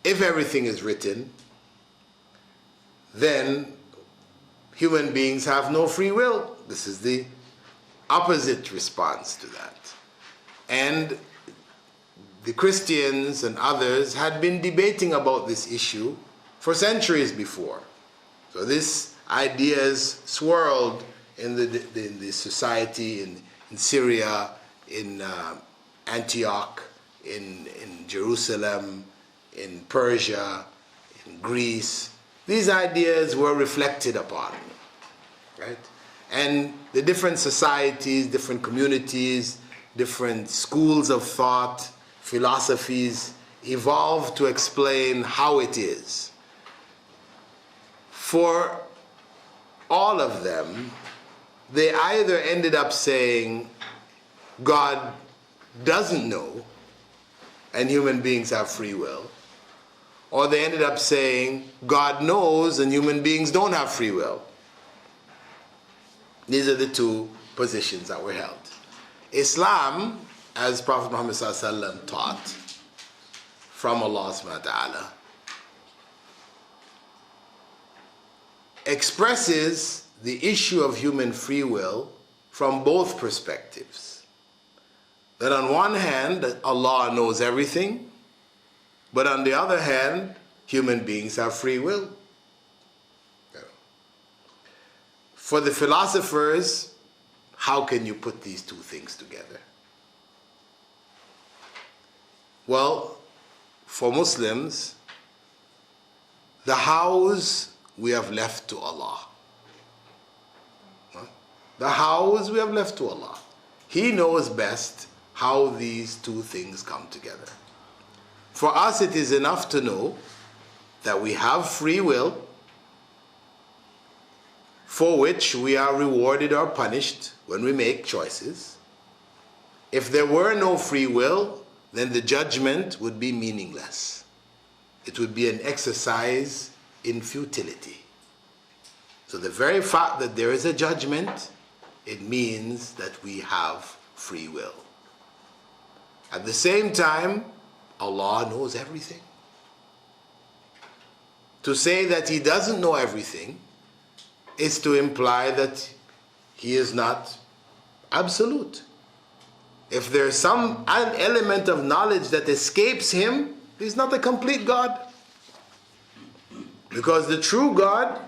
if everything is written, then human beings have no free will. This is the opposite response to that. And the Christians and others had been debating about this issue for centuries before. So this ideas swirled in the society in Syria, in Antioch, in Jerusalem, in Persia, in Greece. These ideas were reflected upon, right? And the different societies, different communities, different schools of thought, philosophies evolved to explain how it is. For all of them, they either ended up saying God doesn't know and human beings have free will, or they ended up saying God knows and human beings don't have free will. These are the two positions that were held. Islam, as Prophet Muhammad ﷺ taught from Allah subhanahu wa ta'ala, expresses the issue of human free will from both perspectives. That on one hand, Allah knows everything, but on the other hand, human beings have free will. For the philosophers, how can you put these two things together? Well, for Muslims, the hows we have left to Allah. The hows we have left to Allah. He knows best how these two things come together. For us, it is enough to know that we have free will, for which we are rewarded or punished when we make choices. If there were no free will, then the judgment would be meaningless. It would be an exercise in futility. So the very fact that there is a judgment, it means that we have free will. At the same time, Allah knows everything. To say that He doesn't know everything is to imply that He is not absolute. If there's some element of knowledge that escapes Him, He's not a complete God. Because the true God,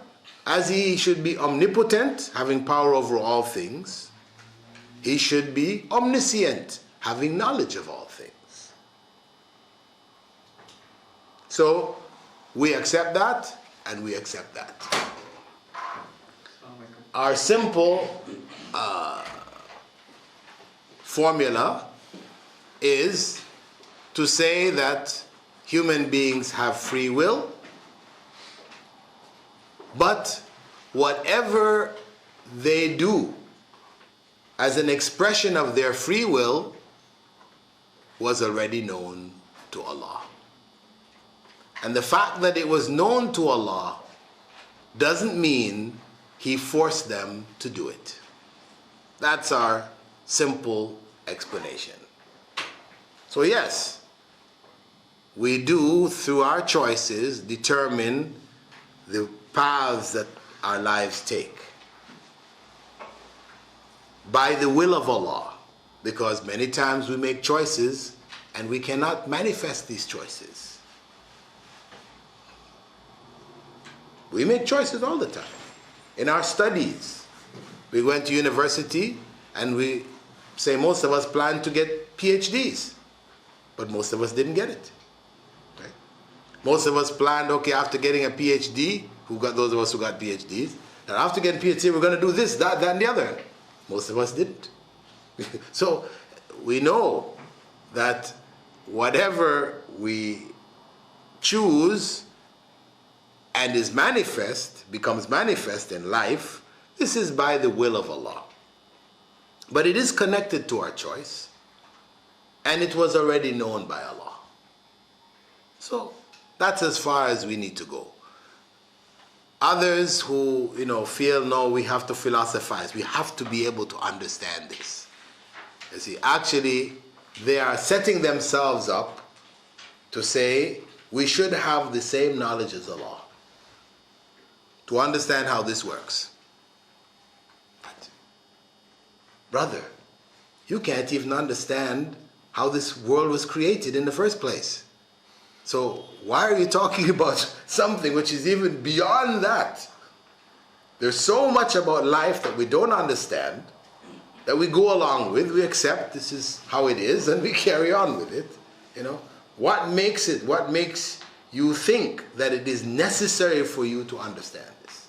as He should be omnipotent, having power over all things, He should be omniscient, having knowledge of all things. So we accept that, and we accept that. Our simple formula is to say that human beings have free will, but whatever they do as an expression of their free will was already known to Allah. And the fact that it was known to Allah doesn't mean He forced them to do it. That's our simple explanation. So yes, we do, through our choices, determine the paths that our lives take by the will of Allah, because many times we make choices and we cannot manifest these choices. We make choices all the time. In our studies, we went to university and we say most of us planned to get PhDs, but most of us didn't get it. Right? Most of us planned, okay, after getting a PhD, those of us who got PhDs, and after getting PhD, we're going to do this, that, and the other. Most of us didn't. So we know that whatever we choose and is manifest, becomes manifest in life, this is by the will of Allah. But it is connected to our choice, and it was already known by Allah. So that's as far as we need to go. Others who, feel, no, we have to philosophize. We have to be able to understand this. You see, actually, they are setting themselves up to say, we should have the same knowledge as Allah to understand how this works. But, brother, you can't even understand how this world was created in the first place. So why are you talking about something which is even beyond that? There's so much about life that we don't understand, that we go along with, we accept this is how it is, and we carry on with it. You know, what makes you think that it is necessary for you to understand this?